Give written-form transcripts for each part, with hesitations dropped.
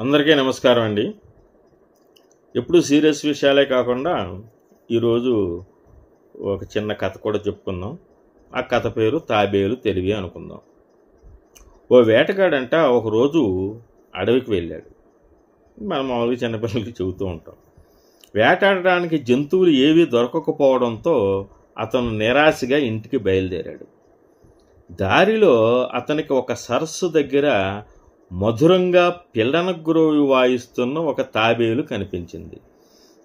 అందరికీ నమస్కారం అండి. ఎప్పుడు సీరియస్ విషయాలే కాకుండా ఈరోజు ఒక చిన్న కథ కూడా చెప్పుకుందాం. ఆ కథ పేరు తాబేలు తెలివి అనుకుందాం. ఓ వేటగాడంట ఒకరోజు అడవికి వెళ్ళాడు. మనం మామూలుగా చిన్నపిల్లలకి చెబుతూ ఉంటాం. వేటాడడానికి జంతువులు ఏవీ దొరకకపోవడంతో అతను నిరాశగా ఇంటికి బయలుదేరాడు. దారిలో అతనికి ఒక సరస్సు దగ్గర మధురంగా పిల్లనగ్రోవి వాయిస్తున్న ఒక తాబేలు కనిపించింది.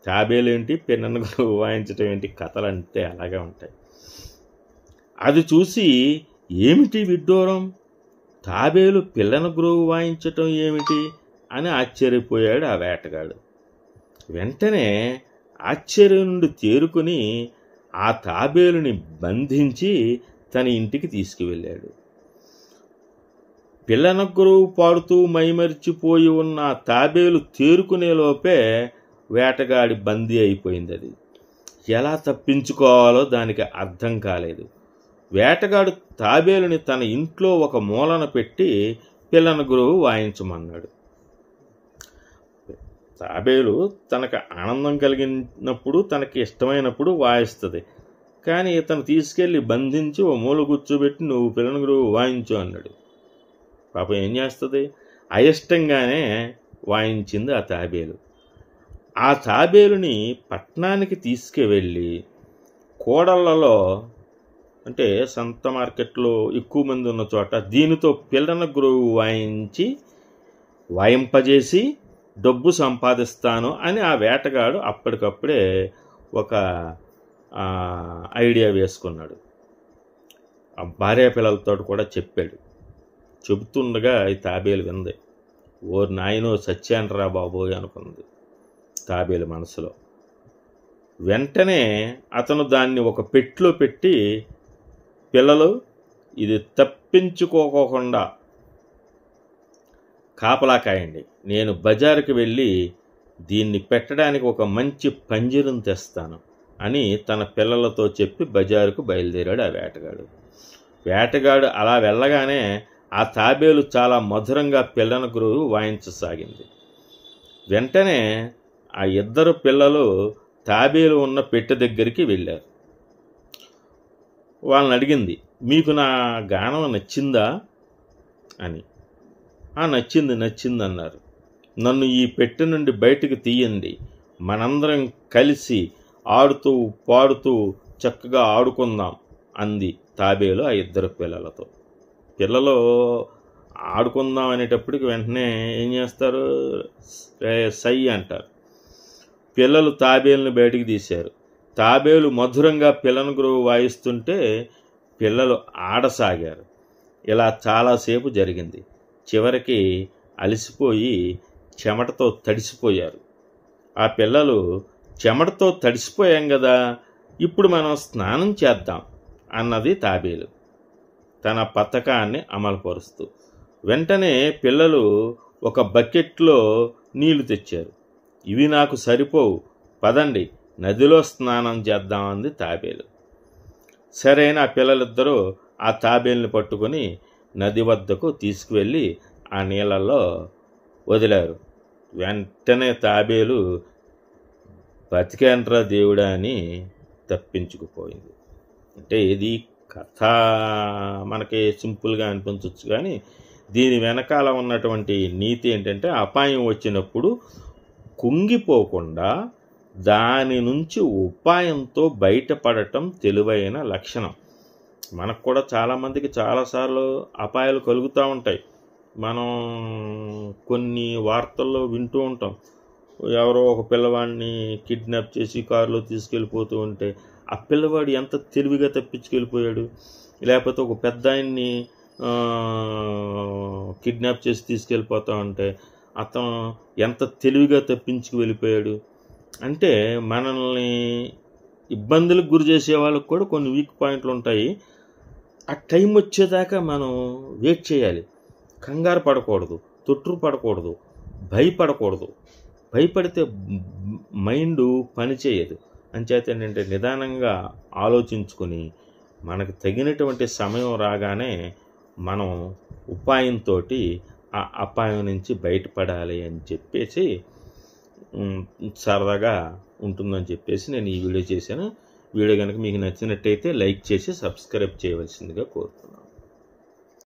తాబేలు ఏంటి, పిల్లనగ్రోవి వాయించడం ఏంటి, కథలంటే అలాగే ఉంటాయి. అది చూసి ఏమిటి విడ్డూరం, తాబేలు పిల్లనగ్రోవి వాయించటం ఏమిటి అని ఆశ్చర్యపోయాడు ఆ వేటగాడు. వెంటనే ఆశ్చర్యం నుండి తేరుకుని ఆ తాబేలుని బంధించి తన ఇంటికి తీసుకువెళ్ళాడు. పిల్లనగ్రోవు పాడుతూ మైమరిచిపోయి ఉన్న తాబేలు తేరుకునేలోపే వేటగాడి బందీ అయిపోయింది. అది ఎలా తప్పించుకోవాలో దానికి అర్థం కాలేదు. వేటగాడు తాబేలుని తన ఇంట్లో ఒక మూలన పెట్టి పిల్లనగ్రోవు వాయించమన్నాడు. తాబేలు తనకు ఆనందం కలిగినప్పుడు, తనకి ఇష్టమైనప్పుడు వాయిస్తుంది. కానీ ఇతను తీసుకెళ్ళి బంధించి ఓ మూల కూర్చోబెట్టి నువ్వు పిల్లనగ్రోవు వాయించు అన్నాడు. పాపం ఏం చేస్తుంది, అయిష్టంగానే వాయించింది ఆ తాబేలు. ఆ తాబేలుని పట్టణానికి తీసుకువెళ్ళి కోడళ్లలో, అంటే సంత మార్కెట్లో ఎక్కువ మంది ఉన్న చోట దీనితో పిల్లనగ్రోవు వాయింపజేసి డబ్బు సంపాదిస్తాను అని ఆ వేటగాడు అప్పటికప్పుడే ఒక ఐడియా వేసుకున్నాడు. ఆ భార్య పిల్లలతో కూడా చెప్పాడు. చెబుతుండగా ఈ తాబేలు వింది. ఓ నాయనో సత్యాన్రా బాబోయ్ అనుకుంది తాబేలు మనసులో. వెంటనే అతను దాన్ని ఒక పెట్టెలో పెట్టి, పిల్లలు ఇది తప్పించుకోకుండా కాపలా కాయండి, నేను బజారుకి వెళ్ళి దీన్ని పెట్టడానికి ఒక మంచి పంజరం తెస్తాను అని తన పిల్లలతో చెప్పి బజారుకు బయలుదేరాడు ఆ వేటగాడు. వేటగాడు అలా వెళ్ళగానే ఆ తాబేలు చాలా మధురంగా పిల్లనగ్రోవి వాయించసాగింది. వెంటనే ఆ ఇద్దరు పిల్లలు తాబేలు ఉన్న పెట్టె దగ్గరికి వెళ్ళారు. వాళ్ళని అడిగింది, మీకు నా గానం నచ్చిందా అని. నచ్చింది అన్నారు. నన్ను ఈ పెట్టె నుండి బయటకు తీయండి, మనందరం కలిసి ఆడుతూ పాడుతూ చక్కగా ఆడుకుందాం అంది తాబేలు ఆ ఇద్దరు పిల్లలతో. పిల్లలు ఆడుకుందాం అనేటప్పటికి వెంటనే ఏం చేస్తారు, సై అంటారు. పిల్లలు తాబేలుని బయటికి తీశారు. తాబేలు మధురంగా పిల్లనగ్రోవి వాయిస్తుంటే పిల్లలు ఆడసాగారు. ఇలా చాలాసేపు జరిగింది. చివరికి అలసిపోయి చెమటతో తడిసిపోయారు. ఆ పిల్లలు, చెమటతో తడిసిపోయాం కదా, ఇప్పుడు మనం స్నానం చేద్దాం అన్నది తాబేలు తన పథకాన్ని అమలుపరుస్తూ. వెంటనే పిల్లలు ఒక బకెట్లో నీళ్లు తెచ్చారు. ఇవి నాకు సరిపోవు, పదండి నదిలో స్నానం చేద్దామంది తాబేలు. సరైన ఆ పిల్లలిద్దరూ ఆ తాబేలుని పట్టుకొని నది వద్దకు తీసుకువెళ్ళి ఆ నీళ్ళల్లో వదిలారు. వెంటనే తాబేలు బతికేంట్రా దేవుడా అని తప్పించుకుపోయింది. అంటే ఇది కథ మనకి సింపుల్గా అనిపించవచ్చు, కానీ దీని వెనకాల ఉన్నటువంటి నీతి ఏంటంటే, అపాయం వచ్చినప్పుడు కుంగిపోకుండా దాని నుంచి ఉపాయంతో బయటపడటం తెలివైన లక్షణం. మనకు కూడా చాలామందికి చాలాసార్లు అపాయాలు కలుగుతూ ఉంటాయి. మనం కొన్ని వార్తల్లో వింటూ ఉంటాం, ఎవరో ఒక పిల్లవాడిని కిడ్నాప్ చేసి కారులో తీసుకెళ్ళిపోతూ ఉంటే ఆ పిల్లవాడు ఎంత తెలివిగా తప్పించుకెళ్ళిపోయాడు. లేకపోతే ఒక పెద్ద ఆయన్ని కిడ్నాప్ చేసి తీసుకెళ్ళిపోతా ఉంటే అతను ఎంత తెలివిగా తప్పించుకు వెళ్ళిపోయాడు. అంటే మనల్ని ఇబ్బందులకు గురి చేసే వాళ్ళకు కూడా కొన్ని వీక్ పాయింట్లు ఉంటాయి. ఆ టైం వచ్చేదాకా మనం వెయిట్ చేయాలి. కంగారు పడకూడదు, తొట్టు పడకూడదు, భయపడకూడదు. భయపడితే మైండ్ పనిచేయదు. అంచేత ఏంటంటే నిదానంగా ఆలోచించుకొని మనకు తగినటువంటి సమయం రాగానే మనం ఉపాయంతో ఆ అపాయం నుంచి బయటపడాలి అని చెప్పేసి సరదాగా ఉంటుందని చెప్పేసి నేను ఈ వీడియో చేశాను. వీడియో కనుక మీకు నచ్చినట్టయితే లైక్ చేసి సబ్స్క్రైబ్ చేయవలసిందిగా కోరుతున్నాను.